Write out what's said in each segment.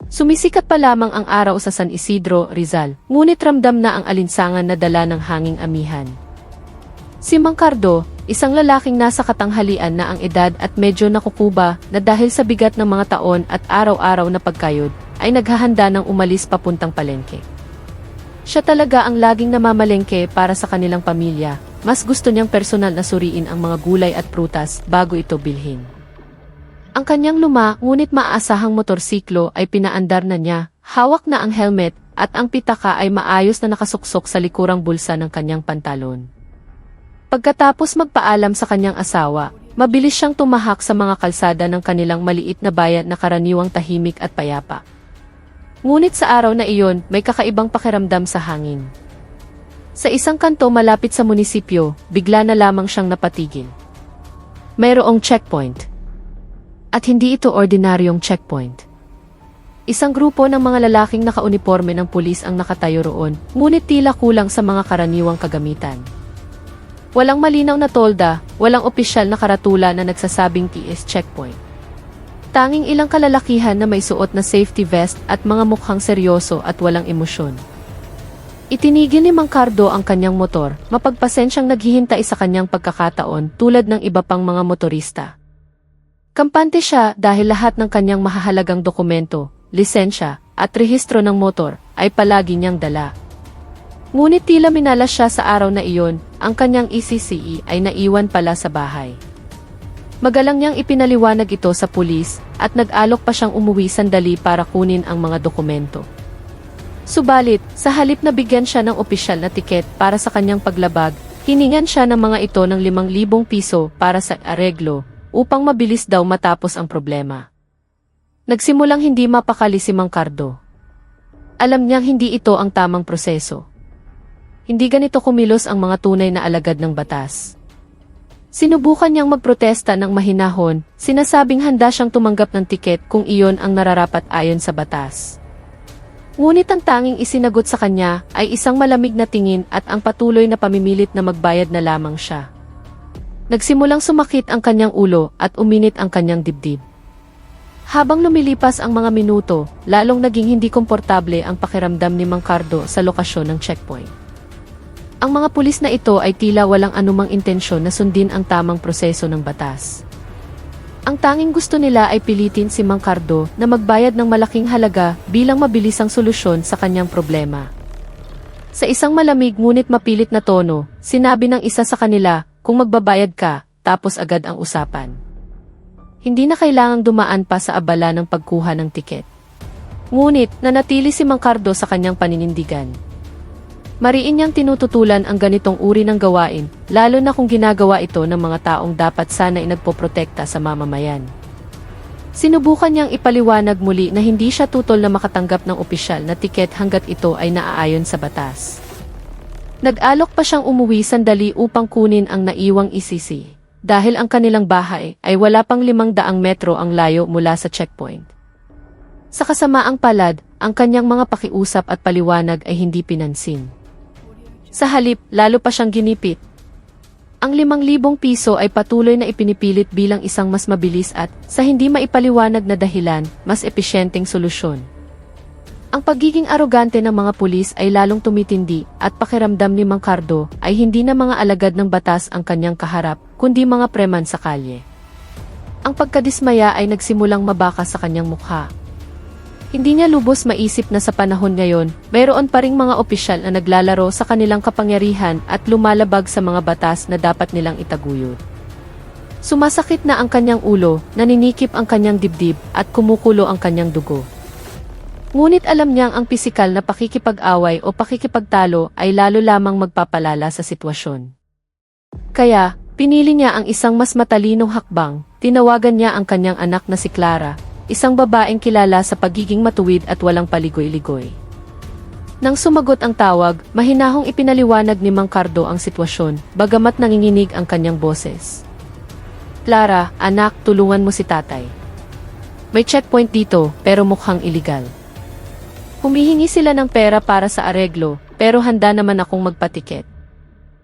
Sumisikat pa lamang ang araw sa San Isidro, Rizal, ngunit ramdam na ang alinsangan na dala ng hanging amihan. Si Mang Cardo, isang lalaking nasa katanghalian na ang edad at medyo nakukuba na dahil sa bigat ng mga taon at araw-araw na pagkayod, ay naghahanda ng umalis papuntang palengke. Siya talaga ang laging namamalengke para sa kanilang pamilya, mas gusto niyang personal na suriin ang mga gulay at prutas bago ito bilhin. Ang kanyang ngunit maaasahang motorsiklo ay pinaandar na niya, hawak na ang helmet, at ang pitaka ay maayos na nakasuksok sa likurang bulsa ng kanyang pantalon. Pagkatapos magpaalam sa kanyang asawa, mabilis siyang tumahak sa mga kalsada ng kanilang maliit na bayan na karaniwang tahimik at payapa. Ngunit sa araw na iyon, may kakaibang pakiramdam sa hangin. Sa isang kanto malapit sa munisipyo, bigla na lamang siyang napatigil. Mayroong checkpoint. At hindi ito ordinaryong checkpoint. Isang grupo ng mga lalaking nakauniporme ng pulis ang nakatayo roon, ngunit tila kulang sa mga karaniwang kagamitan. Walang malinaw na tolda, walang opisyal na karatula na nagsasabing TS checkpoint. Tanging ilang kalalakihan na may suot na safety vest at mga mukhang seryoso at walang emosyon. Itinigil ni Mang Cardo ang kanyang motor, mapagpasensyang naghihintay sa kanyang pagkakataon tulad ng iba pang mga motorista. Kampante siya dahil lahat ng kanyang mahahalagang dokumento, lisensya, at rehistro ng motor ay palagi niyang dala. Ngunit tila minalas siya sa araw na iyon, ang kanyang ECCE ay naiwan pala sa bahay. Magalang niyang ipinaliwanag ito sa pulis at nag-alok pa siyang umuwi sandali para kunin ang mga dokumento. Subalit, sa halip na bigyan siya ng opisyal na tiket para sa kanyang paglabag, hiningan siya ng mga ito ng 5,000 piso para sa areglo, upang mabilis daw matapos ang problema. Nagsimulang hindi mapakali si Mang Cardo. Alam niyang hindi ito ang tamang proseso. Hindi ganito kumilos ang mga tunay na alagad ng batas. Sinubukan niyang magprotesta ng mahinahon, sinasabing handa siyang tumanggap ng tiket kung iyon ang nararapat ayon sa batas. Ngunit ang tanging isinagot sa kanya ay isang malamig na tingin at ang patuloy na pamimilit na magbayad na lamang siya. Nagsimulang sumakit ang kanyang ulo at uminit ang kanyang dibdib. Habang lumilipas ang mga minuto, lalong naging hindi komportable ang pakiramdam ni Mang Cardo sa lokasyon ng checkpoint. Ang mga pulis na ito ay tila walang anumang intensyon na sundin ang tamang proseso ng batas. Ang tanging gusto nila ay pilitin si Mang Cardo na magbayad ng malaking halaga bilang mabilisang solusyon sa kanyang problema. Sa isang malamig ngunit mapilit na tono, sinabi ng isa sa kanila, kung magbabayad ka, tapos agad ang usapan. Hindi na kailangang dumaan pa sa abala ng pagkuha ng tiket. Ngunit, nanatili si Mang Cardo sa kanyang paninindigan. Mariin niyang tinututulan ang ganitong uri ng gawain, lalo na kung ginagawa ito ng mga taong dapat sana inagpoprotekta sa mamamayan. Sinubukan niyang ipaliwanag muli na hindi siya tutol na makatanggap ng opisyal na tiket hanggat ito ay naaayon sa batas. Nag-alok pa siyang umuwi sandali upang kunin ang naiwang ECC, dahil ang kanilang bahay ay wala pang 500 metro ang layo mula sa checkpoint. Sa kasamaang palad, ang kanyang mga pakiusap at paliwanag ay hindi pinansin. Sa halip, lalo pa siyang ginipit. Ang 5,000 piso ay patuloy na ipinipilit bilang isang mas mabilis at, sa hindi maipaliwanag na dahilan, mas episyenteng solusyon. Ang pagiging arogante ng mga pulis ay lalong tumitindi at pakiramdam ni Mang Cardo ay hindi na mga alagad ng batas ang kanyang kaharap, kundi mga preman sa kalye. Ang pagkadismaya ay nagsimulang mabaka sa kanyang mukha. Hindi niya lubos maisip na sa panahon ngayon, mayroon pa ring mga opisyal na naglalaro sa kanilang kapangyarihan at lumalabag sa mga batas na dapat nilang itaguyod. Sumasakit na ang kanyang ulo, naninikip ang kanyang dibdib at kumukulo ang kanyang dugo. Ngunit alam niyang ang pisikal na pakikipag-away o pakikipagtalo ay lalo lamang magpapalala sa sitwasyon. Kaya, pinili niya ang isang mas matalinong hakbang, tinawagan niya ang kanyang anak na si Clara, isang babaeng kilala sa pagiging matuwid at walang paligoy-ligoy. Nang sumagot ang tawag, mahinahong ipinaliwanag ni Mang Cardo ang sitwasyon, bagamat nanginginig ang kanyang boses. Clara, anak, tulungan mo si tatay. May checkpoint dito, pero mukhang iligal. Humihingi sila ng pera para sa areglo, pero handa naman akong magpatiket.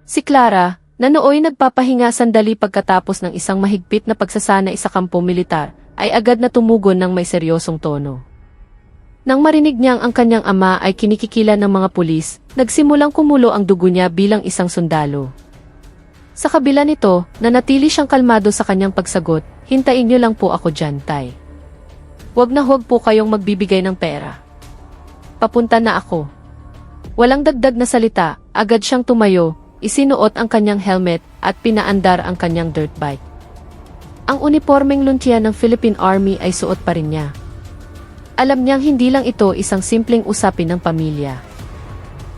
Si Clara, na nooy nagpapahinga sandali pagkatapos ng isang mahigpit na pagsasanay sa kampo militar, ay agad na tumugon ng may seryosong tono. Nang marinig niyang ang kanyang ama ay kinikikilan ng mga pulis, nagsimulang kumulo ang dugo niya bilang isang sundalo. Sa kabila nito, nanatili siyang kalmado sa kanyang pagsagot, "Hintayin niyo lang po ako dyan, Tay. Huwag na huwag po kayong magbibigay ng pera. Papunta na ako." Walang dagdag na salita, agad siyang tumayo, isinuot ang kanyang helmet, at pinaandar ang kanyang dirt bike. Ang unipormeng luntya ng Philippine Army ay suot pa rin niya. Alam niyang hindi lang ito isang simpleng usapin ng pamilya.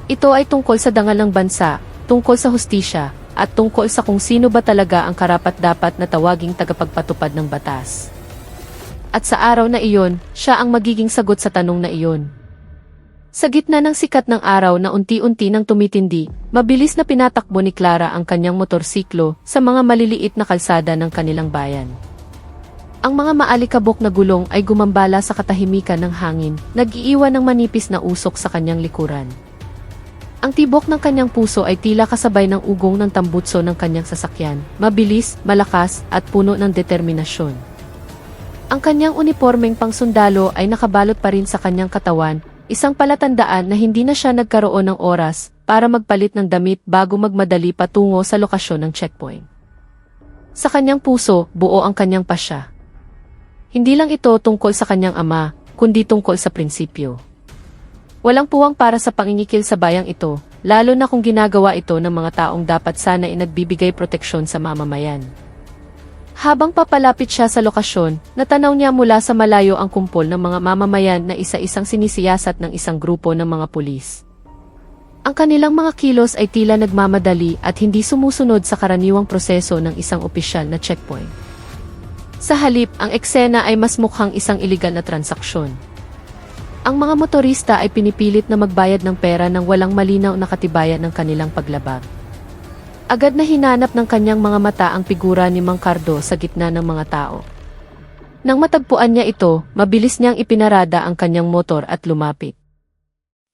Ito ay tungkol sa dangal ng bansa, tungkol sa hustisya, at tungkol sa kung sino ba talaga ang karapat-dapat na tawaging tagapagpatupad ng batas. At sa araw na iyon, siya ang magiging sagot sa tanong na iyon. Sa gitna ng sikat ng araw na unti-unti nang tumitindi, mabilis na pinatakbo ni Clara ang kanyang motorsiklo sa mga maliliit na kalsada ng kanilang bayan. Ang mga maalikabok na gulong ay gumambala sa katahimikan ng hangin, nag-iiwan ng manipis na usok sa kanyang likuran. Ang tibok ng kanyang puso ay tila kasabay ng ugong ng tambutso ng kanyang sasakyan, mabilis, malakas, at puno ng determinasyon. Ang kanyang unipormeng pangsundalo ay nakabalot pa rin sa kanyang katawan, isang palatandaan na hindi na siya nagkaroon ng oras para magpalit ng damit bago magmadali patungo sa lokasyon ng checkpoint. Sa kanyang puso, buo ang kanyang pasya. Hindi lang ito tungkol sa kanyang ama, kundi tungkol sa prinsipyo. Walang puwang para sa pangingikil sa bayang ito, lalo na kung ginagawa ito ng mga taong dapat sana ay nagbibigay proteksyon sa mamamayan. Habang papalapit siya sa lokasyon, natanaw niya mula sa malayo ang kumpol ng mga mamamayan na isa-isang sinisiyasat ng isang grupo ng mga pulis. Ang kanilang mga kilos ay tila nagmamadali at hindi sumusunod sa karaniwang proseso ng isang opisyal na checkpoint. Sa halip, ang eksena ay mas mukhang isang iligal na transaksyon. Ang mga motorista ay pinipilit na magbayad ng pera nang walang malinaw na katibayan ng kanilang paglabag. Agad na hinanap ng kanyang mga mata ang figura ni Mang Cardo sa gitna ng mga tao. Nang matagpuan niya ito, mabilis niyang ipinarada ang kanyang motor at lumapit.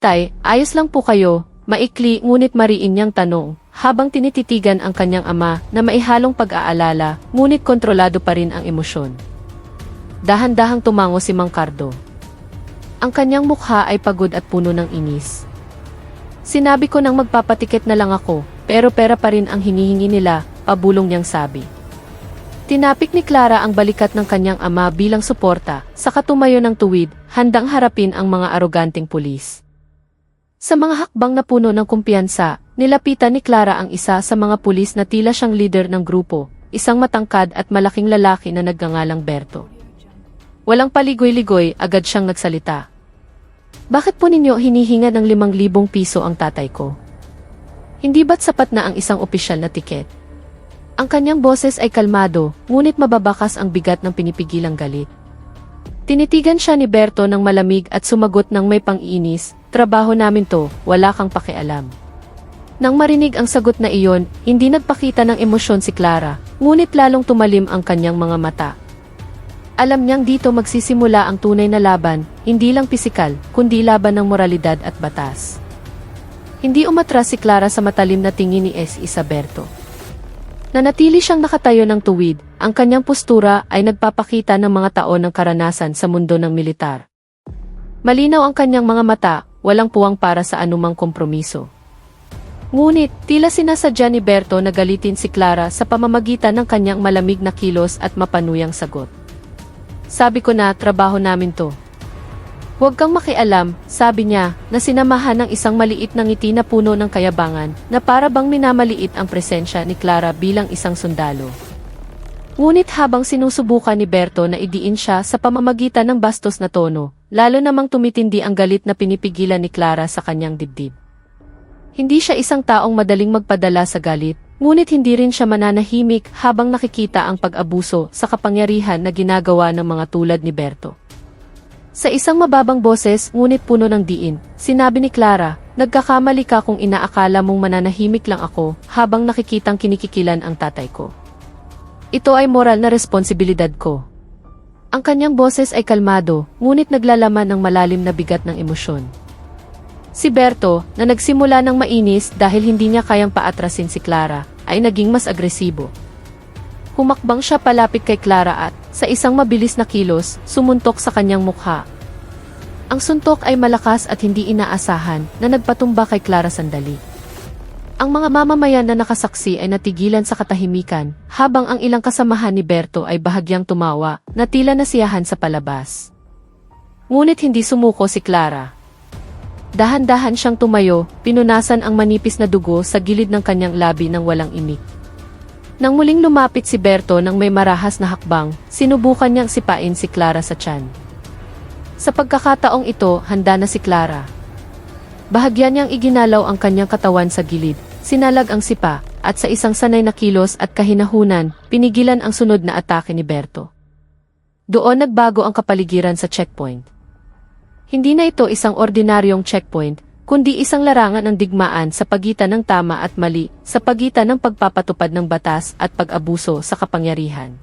"Tay, ayos lang po kayo?" Maikli ngunit mariin niyang tanong, habang tinititigan ang kanyang ama na maihalong pag-aalala, ngunit kontrolado pa rin ang emosyon. Dahan-dahang tumango si Mang Cardo. Ang kanyang mukha ay pagod at puno ng inis. "Sinabi ko nang magpapatikit na lang ako, pero pera pa rin ang hinihingi nila," pabulong niyang sabi. Tinapik ni Clara ang balikat ng kanyang ama bilang suporta, saka tumayo ng tuwid, handang harapin ang mga aroganteng pulis. Sa mga hakbang na puno ng kumpiyansa, nilapitan ni Clara ang isa sa mga pulis na tila siyang leader ng grupo, isang matangkad at malaking lalaki na nagngangalang Berto. Walang paligoy-ligoy, agad siyang nagsalita. "Bakit po ninyo hinihinga ng 5,000 piso ang tatay ko? Hindi ba't sapat na ang isang opisyal na tiket?" Ang kanyang boses ay kalmado, ngunit mababakas ang bigat ng pinipigilang galit. Tinitigan siya ni Berto ng malamig at sumagot ng may pang-inis, "Trabaho namin to, wala kang pakialam." Nang marinig ang sagot na iyon, hindi nagpakita ng emosyon si Clara, ngunit lalong tumalim ang kanyang mga mata. Alam niyang dito magsisimula ang tunay na laban, hindi lang pisikal, kundi laban ng moralidad at batas. Hindi umatras si Clara sa matalim na tingin ni Berto. Nanatili siyang nakatayo ng tuwid, ang kanyang postura ay nagpapakita ng mga taon ng karanasan sa mundo ng militar. Malinaw ang kanyang mga mata, walang puwang para sa anumang kompromiso. Ngunit, tila sinasadya ni Berto na galitin si Clara sa pamamagitan ng kanyang malamig na kilos at mapanuyang sagot. "Sabi ko na, trabaho namin to. Huwag kang makialam," sabi niya, na sinamahan ng isang maliit na ngiti na puno ng kayabangan, na para bang minamaliit ang presensya ni Clara bilang isang sundalo. Ngunit habang sinusubukan ni Berto na idiin siya sa pamamagitan ng bastos na tono, lalo namang tumitindi ang galit na pinipigilan ni Clara sa kanyang dibdib. Hindi siya isang taong madaling magpadala sa galit, ngunit hindi rin siya mananahimik habang nakikita ang pag-abuso sa kapangyarihan na ginagawa ng mga tulad ni Berto. Sa isang mababang boses ngunit puno ng diin, sinabi ni Clara, "Nagkakamali ka kung inaakala mong mananahimik lang ako habang nakikitang kinikikilan ang tatay ko. Ito ay moral na responsibilidad ko." Ang kanyang boses ay kalmado, ngunit naglalaman ng malalim na bigat ng emosyon. Si Berto, na nagsimula ng mainis dahil hindi niya kayang paatrasin si Clara, ay naging mas agresibo. Humakbang siya palapit kay Clara at, sa isang mabilis na kilos, sumuntok sa kanyang mukha. Ang suntok ay malakas at hindi inaasahan na nagpatumba kay Clara sandali. Ang mga mamamayan na nakasaksi ay natigilan sa katahimikan, habang ang ilang kasamahan ni Berto ay bahagyang tumawa, na tila nasiyahan sa palabas. Ngunit hindi sumuko si Clara. Dahan-dahan siyang tumayo, pinunasan ang manipis na dugo sa gilid ng kanyang labi nang walang imik. Nang muling lumapit si Berto nang may marahas na hakbang, sinubukan niyang sipain si Clara sa tiyan. Sa pagkakataong ito, handa na si Clara. Bahagyan niyang iginalaw ang kanyang katawan sa gilid, sinalag ang sipa, at sa isang sanay na kilos at kahinahunan, pinigilan ang sunod na atake ni Berto. Doon nagbago ang kapaligiran sa checkpoint. Hindi na ito isang ordinaryong checkpoint, kundi isang larangan ng digmaan sa pagitan ng tama at mali, sa pagitan ng pagpapatupad ng batas at pag-abuso sa kapangyarihan.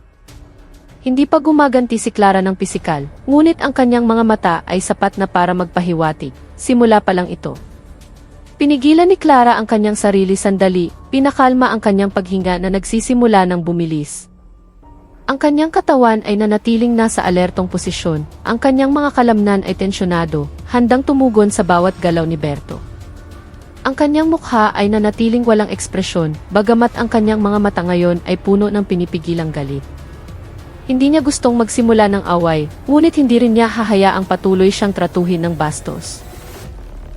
Hindi pa gumaganti si Clara ng pisikal, ngunit ang kanyang mga mata ay sapat na para magpahiwatig, simula pa lang ito. Pinigilan ni Clara ang kanyang sarili sandali, pinakalma ang kanyang paghinga na nagsisimula ng bumilis. Ang kanyang katawan ay nanatiling nasa alertong posisyon, ang kanyang mga kalamnan ay tensyonado, handang tumugon sa bawat galaw ni Berto. Ang kanyang mukha ay nanatiling walang ekspresyon, bagamat ang kanyang mga mata ngayon ay puno ng pinipigilang galit. Hindi niya gustong magsimula ng away, ngunit hindi rin niya hahayaang patuloy siyang tratuhin ng bastos.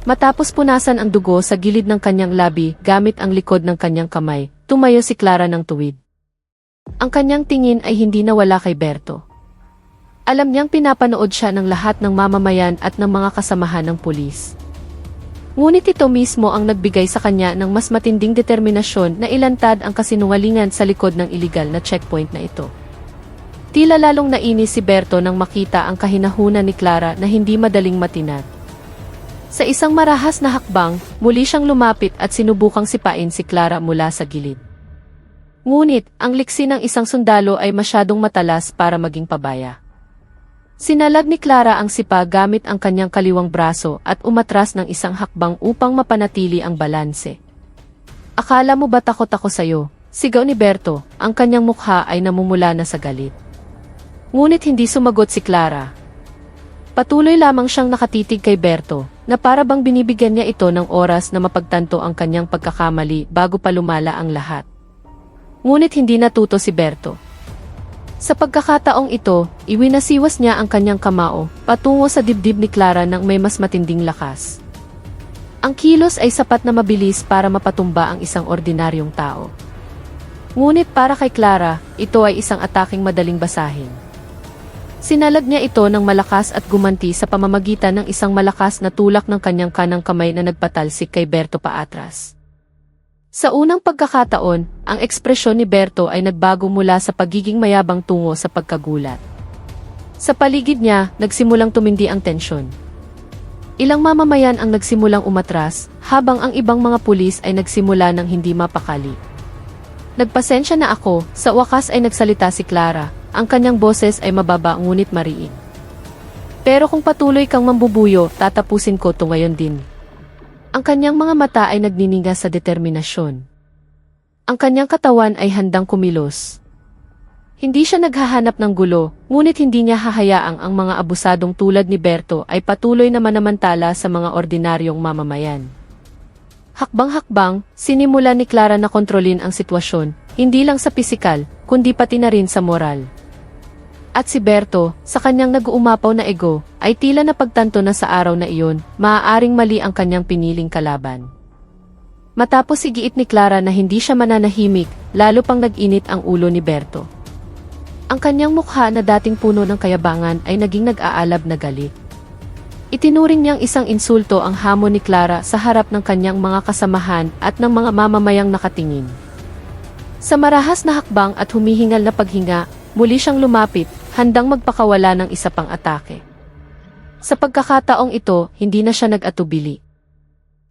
Matapos punasan ang dugo sa gilid ng kanyang labi gamit ang likod ng kanyang kamay, tumayo si Clara ng tuwid. Ang kanyang tingin ay hindi nawala kay Berto. Alam niyang pinapanood siya ng lahat ng mamamayan at ng mga kasamahan ng pulis. Ngunit ito mismo ang nagbigay sa kanya ng mas matinding determinasyon na ilantad ang kasinungalingan sa likod ng iligal na checkpoint na ito. Tila lalong nainis si Berto nang makita ang kahinahunan ni Clara na hindi madaling matinag. Sa isang marahas na hakbang, muli siyang lumapit at sinubukang sipain si Clara mula sa gilid. Ngunit, ang liksi ng isang sundalo ay masyadong matalas para maging pabaya. Sinalag ni Clara ang sipa gamit ang kanyang kaliwang braso at umatras ng isang hakbang upang mapanatili ang balanse. "Akala mo ba takot ako sa'yo?" Sigaw ni Berto, ang kanyang mukha ay namumula na sa galit. Ngunit hindi sumagot si Clara. Patuloy lamang siyang nakatitig kay Berto, na para bang binibigyan niya ito ng oras na mapagtanto ang kanyang pagkakamali bago pa lumala ang lahat. Ngunit hindi natuto si Berto. Sa pagkakataong ito, iwinasiwas niya ang kanyang kamao, patungo sa dibdib ni Clara ng may mas matinding lakas. Ang kilos ay sapat na mabilis para mapatumba ang isang ordinaryong tao. Ngunit para kay Clara, ito ay isang ataking madaling basahin. Sinalag niya ito ng malakas at gumanti sa pamamagitan ng isang malakas na tulak ng kanyang kanang kamay na nagpatalsik kay Berto paatras. Sa unang pagkakataon, ang ekspresyon ni Berto ay nagbago mula sa pagiging mayabang tungo sa pagkagulat. Sa paligid niya, nagsimulang tumindi ang tensyon. Ilang mamamayan ang nagsimulang umatras, habang ang ibang mga pulis ay nagsimula ng hindi mapakali. "Nagpasensya na ako," sa wakas ay nagsalita si Clara. Ang kanyang boses ay mababa ngunit mariin. "Pero kung patuloy kang mambubuyo, tatapusin ko ito ngayon din." Ang kanyang mga mata ay nagnininga sa determinasyon. Ang kanyang katawan ay handang kumilos. Hindi siya naghahanap ng gulo, ngunit hindi niya hahayaang ang mga abusadong tulad ni Berto ay patuloy na manamantala sa mga ordinaryong mamamayan. Hakbang-hakbang, sinimula ni Clara na kontrolin ang sitwasyon, hindi lang sa pisikal, kundi pati na rin sa moral. At si Berto, sa kanyang nag-uumapaw na ego, ay tila napagtanto na sa araw na iyon, maaaring mali ang kanyang piniling kalaban. Matapos igiit ni Clara na hindi siya mananahimik, lalo pang nag-init ang ulo ni Berto. Ang kanyang mukha na dating puno ng kayabangan ay naging nag-aalab na galit. Itinuring niyang isang insulto ang hamon ni Clara sa harap ng kanyang mga kasamahan at ng mga mamamayang nakatingin. Sa marahas na hakbang at humihingal na paghinga, muli siyang lumapit, handang magpakawala ng isa pang atake. Sa pagkakataong ito, hindi na siya nag-atubili.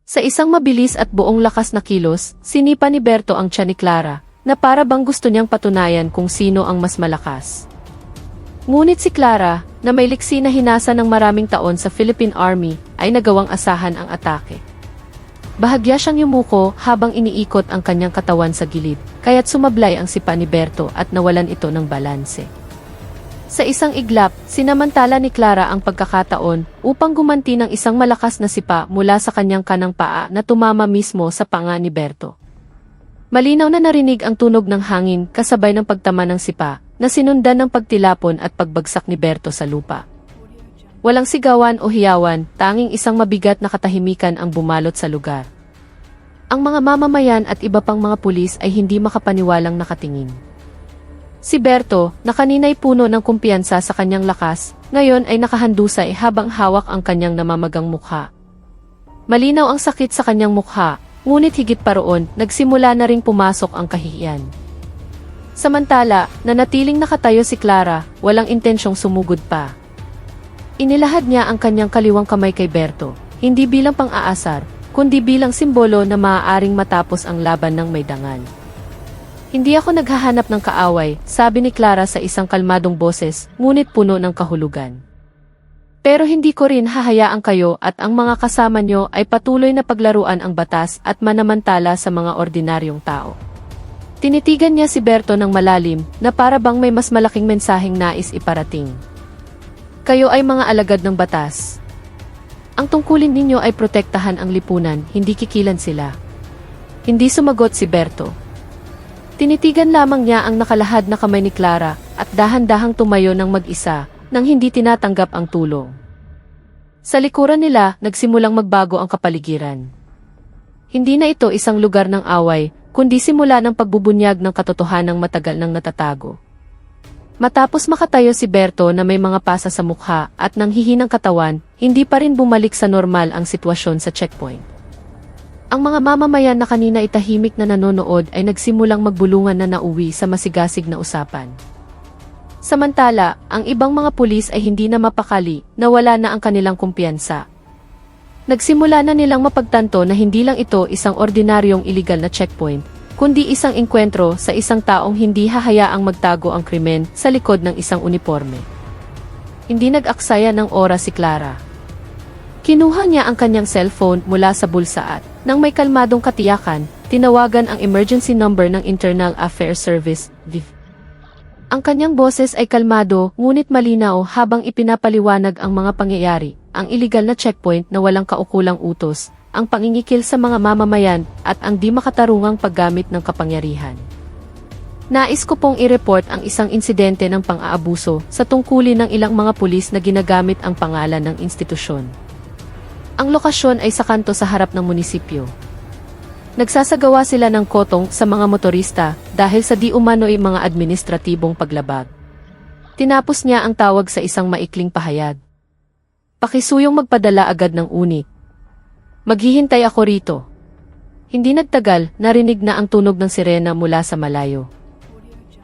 Sa isang mabilis at buong lakas na kilos, sinipa ni Berto ang tiyan ni Clara, na para bang gusto niyang patunayan kung sino ang mas malakas. Ngunit si Clara, na may liksi na hinasa ng maraming taon sa Philippine Army, ay nagawang asahan ang atake. Bahagya siyang yumuko habang iniikot ang kanyang katawan sa gilid, kaya't sumablay ang sipa ni Berto at nawalan ito ng balanse. Sa isang iglap, sinamantala ni Clara ang pagkakataon upang gumanti ng isang malakas na sipa mula sa kanyang kanang paa na tumama mismo sa panga ni Berto. Malinaw na narinig ang tunog ng hangin kasabay ng pagtama ng sipa na sinundan ng pagtilapon at pagbagsak ni Berto sa lupa. Walang sigawan o hiyawan, tanging isang mabigat na katahimikan ang bumalot sa lugar. Ang mga mamamayan at iba pang mga pulis ay hindi makapaniwalang nakatingin. Si Berto, na kanina'y puno ng kumpiyansa sa kanyang lakas, ngayon ay nakahandusay habang hawak ang kanyang namamagang mukha. Malinaw ang sakit sa kanyang mukha, ngunit higit pa roon, nagsimula na ring pumasok ang kahihiyan. Samantala, nanatiling nakatayo si Clara, walang intensyong sumugod pa. Inilahad niya ang kanyang kaliwang kamay kay Berto, hindi bilang pang-aasar, kundi bilang simbolo na maaaring matapos ang laban ng may dangal. Hindi ako naghahanap ng kaaway, sabi ni Clara sa isang kalmadong boses, ngunit puno ng kahulugan. Pero hindi ko rin hahayaan kayo at ang mga kasama nyo ay patuloy na paglaruan ang batas at manamantala sa mga ordinaryong tao. Tinitigan niya si Berto ng malalim na para bang may mas malaking mensaheng nais iparating. Kayo ay mga alagad ng batas. Ang tungkulin ninyo ay protektahan ang lipunan, hindi kikilan sila. Hindi sumagot si Berto. Tinitigan lamang niya ang nakalahad na kamay ni Clara at dahan-dahang tumayo ng mag-isa nang hindi tinatanggap ang tulong. Sa likuran nila, nagsimulang magbago ang kapaligiran. Hindi na ito isang lugar ng away, kundi simula ng pagbubunyag ng katotohanang matagal nang natatago. Matapos makatayo si Berto na may mga pasa sa mukha at nanghihinang katawan, hindi pa rin bumalik sa normal ang sitwasyon sa checkpoint. Ang mga mamamayan na kanina itahimik na nanonood ay nagsimulang magbulungan na nauwi sa masigasig na usapan. Samantala, ang ibang mga pulis ay hindi na mapakali na wala na ang kanilang kumpiyansa. Nagsimula na nilang mapagtanto na hindi lang ito isang ordinaryong iligal na checkpoint, kundi isang engkwentro sa isang taong hindi hahayaang magtago ang krimen sa likod ng isang uniforme. Hindi nag-aksaya ng oras si Clara. Kinuha niya ang kanyang cellphone mula sa bulsa at, nang may kalmadong katiyakan, tinawagan ang emergency number ng Internal Affairs Service, VIV. Ang kanyang boses ay kalmado, ngunit malinaw habang ipinapaliwanag ang mga pangyayari, ang iligal na checkpoint na walang kaukulang utos, ang pangingikil sa mga mamamayan, at ang di makatarungang paggamit ng kapangyarihan. Nais ko pong i-report ang isang insidente ng pang-aabuso sa tungkulin ng ilang mga pulis na ginagamit ang pangalan ng institusyon. Ang lokasyon ay sa kanto sa harap ng munisipyo. Nagsasagawa sila ng kotong sa mga motorista dahil sa di umano'y mga administratibong paglabag. Tinapos niya ang tawag sa isang maikling pahayag. Pakisuyong magpadala agad ng unit. Maghihintay ako rito. Hindi nagtagal, narinig na ang tunog ng sirena mula sa malayo.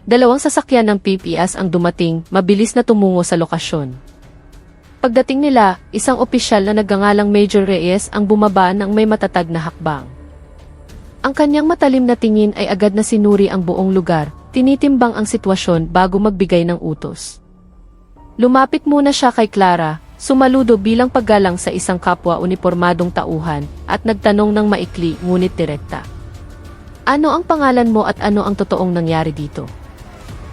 Dalawang sasakyan ng PPS ang dumating, mabilis na tumungo sa lokasyon. Pagdating nila, isang opisyal na nagngangalang Major Reyes ang bumaba ng may matatag na hakbang. Ang kanyang matalim na tingin ay agad na sinuri ang buong lugar, tinitimbang ang sitwasyon bago magbigay ng utos. Lumapit muna siya kay Clara, sumaludo bilang paggalang sa isang kapwa unipormadong tauhan, at nagtanong ng maikli ngunit direkta. Ano ang pangalan mo at ano ang totoong nangyari dito?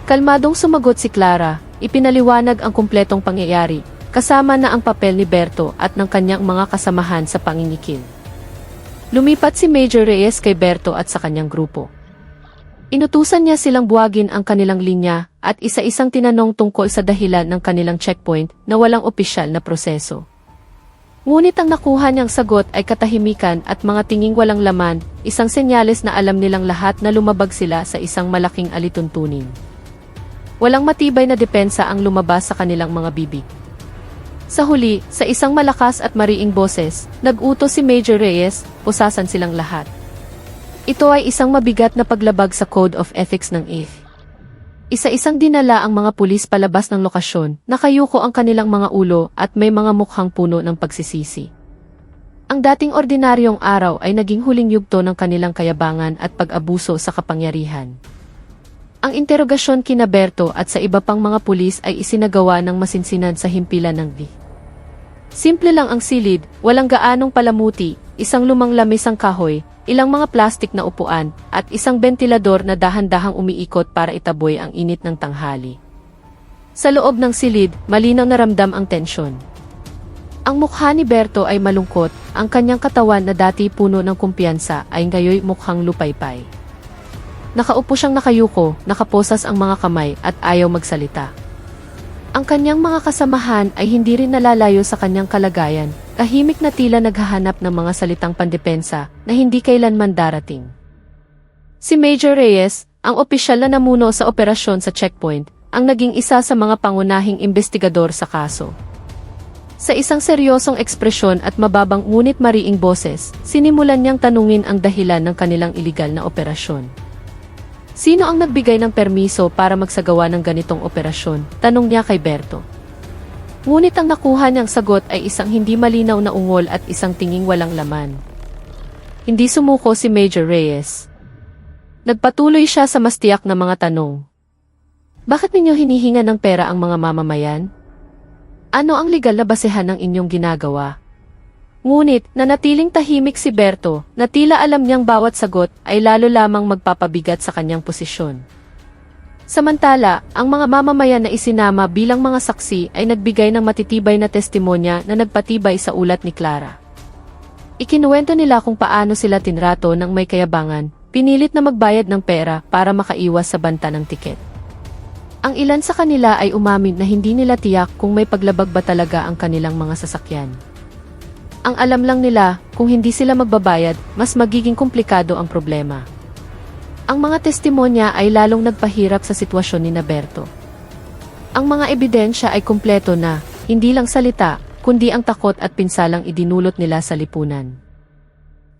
Kalmadong sumagot si Clara, ipinaliwanag ang kumpletong pangyayari, kasama na ang papel ni Berto at ng kanyang mga kasamahan sa pangingikil. Lumipat si Major Reyes kay Berto at sa kanyang grupo. Inutusan niya silang buwagin ang kanilang linya at isa-isang tinanong tungkol sa dahilan ng kanilang checkpoint na walang opisyal na proseso. Ngunit ang nakuha niyang sagot ay katahimikan at mga tinging walang laman, isang senyales na alam nilang lahat na lumabag sila sa isang malaking alituntunin. Walang matibay na depensa ang lumabas sa kanilang mga bibig. Sa huli, sa isang malakas at mariing boses, nag-utos si Major Reyes, pusasan silang lahat. Ito ay isang mabigat na paglabag sa Code of Ethics ng IF. Isa-isang dinala ang mga pulis palabas ng lokasyon, nakayuko ang kanilang mga ulo at may mga mukhang puno ng pagsisisi. Ang dating ordinaryong araw ay naging huling yugto ng kanilang kayabangan at pag-abuso sa kapangyarihan. Ang interogasyon kina Berto at sa iba pang mga pulis ay isinagawa ng masinsinan sa himpilan ng V. Simple lang ang silid, walang gaanong palamuti, isang lumang lamisang kahoy, ilang mga plastik na upuan, at isang bentilador na dahan-dahang umiikot para itaboy ang init ng tanghali. Sa loob ng silid, malinaw na ramdam ang tensyon. Ang mukha ni Berto ay malungkot, ang kanyang katawan na dati puno ng kumpiyansa ay ngayoy mukhang lupaypay. Nakaupo siyang nakayuko, nakaposas ang mga kamay at ayaw magsalita. Ang kanyang mga kasamahan ay hindi rin nalalayo sa kanyang kalagayan, tahimik na tila naghahanap ng mga salitang pandepensa na hindi kailanman darating. Si Major Reyes, ang opisyal na namuno sa operasyon sa checkpoint, ang naging isa sa mga pangunahing investigador sa kaso. Sa isang seryosong ekspresyon at mababang ngunit mariing boses, sinimulan niyang tanungin ang dahilan ng kanilang iligal na operasyon. Sino ang nagbigay ng permiso para magsagawa ng ganitong operasyon? Tanong niya kay Berto. Ngunit ang nakuha niyang sagot ay isang hindi malinaw na ungol at isang tinging walang laman. Hindi sumuko si Major Reyes. Nagpatuloy siya sa mas tiyak na mga tanong. Bakit ninyo hinihinga ng pera ang mga mamamayan? Ano ang legal na basehan ng inyong ginagawa? Ngunit, nanatiling tahimik si Berto, na tila alam niyang bawat sagot ay lalo lamang magpapabigat sa kanyang posisyon. Samantala, ang mga mamamayan na isinama bilang mga saksi ay nagbigay ng matitibay na testimonya na nagpatibay sa ulat ni Clara. Ikinuwento nila kung paano sila tinrato ng may kayabangan, pinilit na magbayad ng pera para makaiwas sa banta ng tiket. Ang ilan sa kanila ay umamin na hindi nila tiyak kung may paglabag ba talaga ang kanilang mga sasakyan. Ang alam lang nila, kung hindi sila magbabayad, mas magiging komplikado ang problema. Ang mga testimonya ay lalong nagpahirap sa sitwasyon ni Berto. Ang mga ebidensya ay kumpleto na, hindi lang salita, kundi ang takot at pinsalang idinulot nila sa lipunan.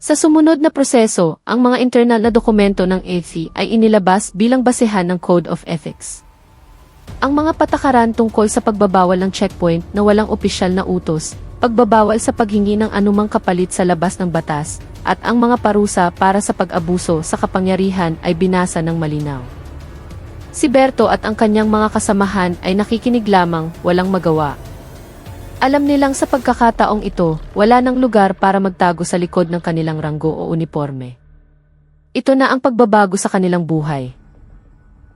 Sa sumunod na proseso, ang mga internal na dokumento ng AC ay inilabas bilang basehan ng Code of Ethics. Ang mga patakaran tungkol sa pagbabawal ng checkpoint na walang opisyal na utos, pagbabawal sa paghingi ng anumang kapalit sa labas ng batas, at ang mga parusa para sa pag-abuso sa kapangyarihan ay binasa ng malinaw. Si Berto at ang kanyang mga kasamahan ay nakikinig lamang, walang magawa. Alam nilang sa pagkakataong ito, wala nang lugar para magtago sa likod ng kanilang ranggo o uniforme. Ito na ang pagbabago sa kanilang buhay.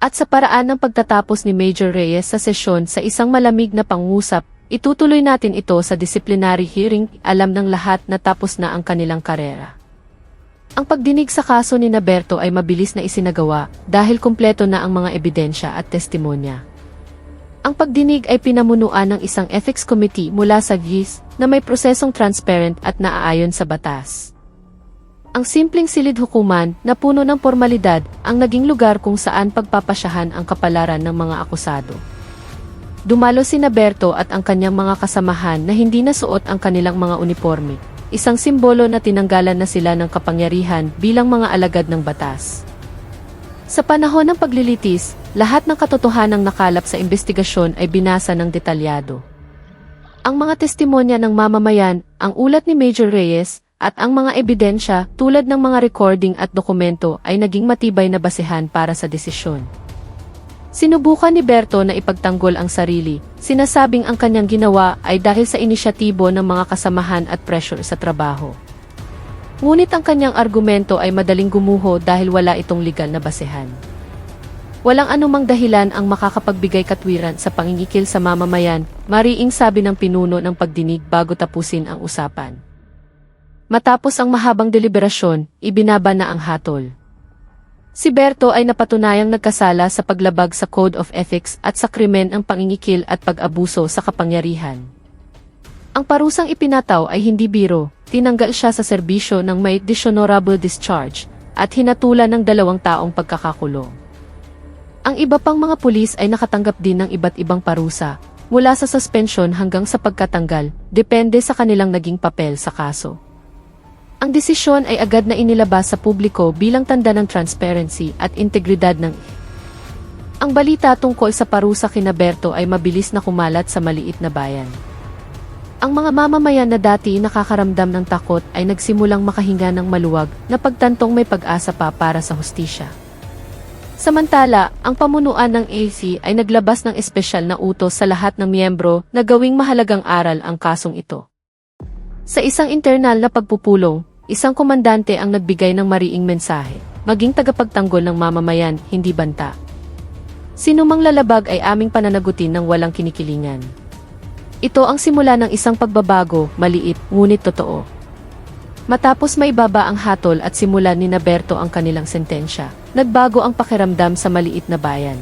At sa paraan ng pagtatapos ni Major Reyes sa sesyon sa isang malamig na pangusap, itutuloy natin ito sa disciplinary hearing, alam ng lahat na tapos na ang kanilang karera. Ang pagdinig sa kaso ni Berto ay mabilis na isinagawa dahil kumpleto na ang mga ebidensya at testimonya. Ang pagdinig ay pinamunuan ng isang ethics committee mula sa GIS na may prosesong transparent at naaayon sa batas. Ang simpleng silid hukuman na puno ng formalidad ang naging lugar kung saan pagpapasyahan ang kapalaran ng mga akusado. Dumalo si Berto at ang kanyang mga kasamahan na hindi nasuot ang kanilang mga uniforme, isang simbolo na tinanggalan na sila ng kapangyarihan bilang mga alagad ng batas. Sa panahon ng paglilitis, lahat ng katotohanang nakalap sa investigasyon ay binasa ng detalyado. Ang mga testimonya ng mamamayan, ang ulat ni Major Reyes, at ang mga ebidensya tulad ng mga recording at dokumento ay naging matibay na basehan para sa desisyon. Sinubukan ni Berto na ipagtanggol ang sarili, sinasabing ang kanyang ginawa ay dahil sa inisyatibo ng mga kasamahan at pressure sa trabaho. Ngunit ang kanyang argumento ay madaling gumuho dahil wala itong legal na basehan. Walang anumang dahilan ang makakapagbigay katwiran sa pangingikil sa mamamayan, mariing sabi ng pinuno ng pagdinig bago tapusin ang usapan. Matapos ang mahabang deliberasyon, ibinaba na ang hatol. Si Berto ay napatunayang nagkasala sa paglabag sa Code of Ethics at sa krimen ng pangingikil at pag-abuso sa kapangyarihan. Ang parusang ipinataw ay hindi biro, tinanggal siya sa serbisyo ng may dishonorable discharge at hinatulan ng 2 taong pagkakakulong. Ang iba pang mga pulis ay nakatanggap din ng iba't ibang parusa, mula sa suspensyon hanggang sa pagkatanggal, depende sa kanilang naging papel sa kaso. Ang desisyon ay agad na inilabas sa publiko bilang tanda ng transparency at integridad ng Ang balita tungkol sa parusa kina Berto ay mabilis na kumalat sa maliit na bayan. Ang mga mamamayan na dati nakakaramdam ng takot ay nagsimulang makahinga ng maluwag na pagtantong may pag-asa pa para sa hustisya. Samantala, ang pamunuan ng AC ay naglabas ng espesyal na utos sa lahat ng miyembro na gawing mahalagang aral ang kasong ito. Sa isang internal na pagpupulong, isang komandante ang nagbigay ng mariing mensahe, maging tagapagtanggol ng mamamayan, hindi banta. Sinumang lalabag ay aming pananagutin ng walang kinikilingan. Ito ang simula ng isang pagbabago, maliit, ngunit totoo. Matapos maibaba ang hatol at simulan ni Berto ang kanilang sentensya, nagbago ang pakiramdam sa maliit na bayan.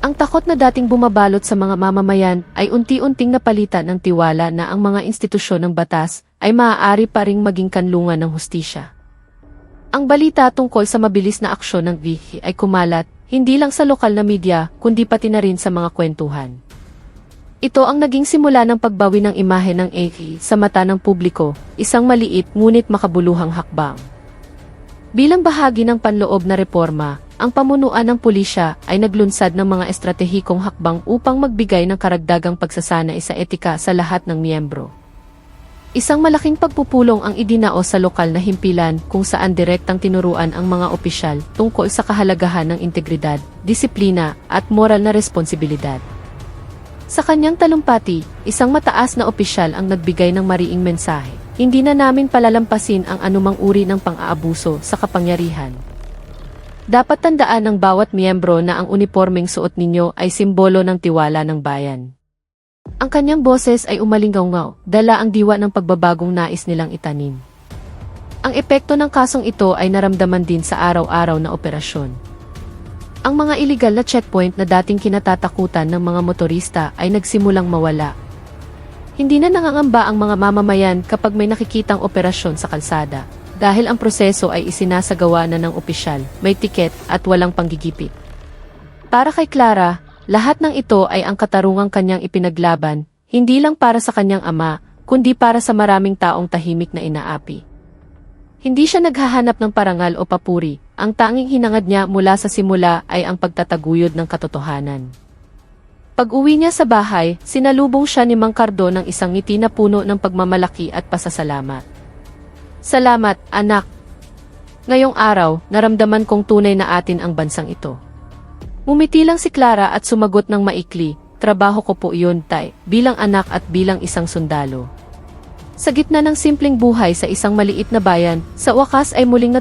Ang takot na dating bumabalot sa mga mamamayan ay unti-unting napalitan ng tiwala na ang mga institusyon ng batas ay maaari pa ring maging kanlungan ng hustisya. Ang balita tungkol sa mabilis na aksyon ng VP ay kumalat, hindi lang sa lokal na media, kundi pati na rin sa mga kwentuhan. Ito ang naging simula ng pagbawi ng imahe ng AE sa mata ng publiko, isang maliit ngunit makabuluhang hakbang. Bilang bahagi ng panloob na reforma, ang pamunuan ng pulisya ay naglunsad ng mga estratehikong hakbang upang magbigay ng karagdagang pagsasanay sa etika sa lahat ng miyembro. Isang malaking pagpupulong ang idinaos sa lokal na himpilan kung saan direktang tinuruan ang mga opisyal tungkol sa kahalagahan ng integridad, disiplina, at moral na responsibilidad. Sa kanyang talumpati, isang mataas na opisyal ang nagbigay ng mariing mensahe. Hindi na namin palalampasin ang anumang uri ng pang-aabuso sa kapangyarihan. Dapat tandaan ng bawat miyembro na ang unipormeng suot ninyo ay simbolo ng tiwala ng bayan. Ang kanyang boses ay umalingaw-ngaw, dala ang diwa ng pagbabagong nais nilang itanim. Ang epekto ng kasong ito ay naramdaman din sa araw-araw na operasyon. Ang mga iligal na checkpoint na dating kinatatakutan ng mga motorista ay nagsimulang mawala. Hindi na nangangamba ang mga mamamayan kapag may nakikitang operasyon sa kalsada. Dahil ang proseso ay isinasagawa na ng opisyal, may tiket at walang panggigipit. Para kay Clara, lahat ng ito ay ang katarungang kanyang ipinaglaban, hindi lang para sa kanyang ama, kundi para sa maraming taong tahimik na inaapi. Hindi siya naghahanap ng parangal o papuri, ang tanging hinangad niya mula sa simula ay ang pagtataguyod ng katotohanan. Pag-uwi niya sa bahay, sinalubong siya ni Mang Cardo ng isang ngiti na puno ng pagmamalaki at pasasalamat. Salamat, anak. Ngayong araw, naramdaman kong tunay na atin ang bansang ito. Ngumiti lang si Clara at sumagot ng maikli, trabaho ko po yun, tay, bilang anak at bilang isang sundalo. Sa gitna ng simpleng buhay sa isang maliit na bayan, sa wakas ay muling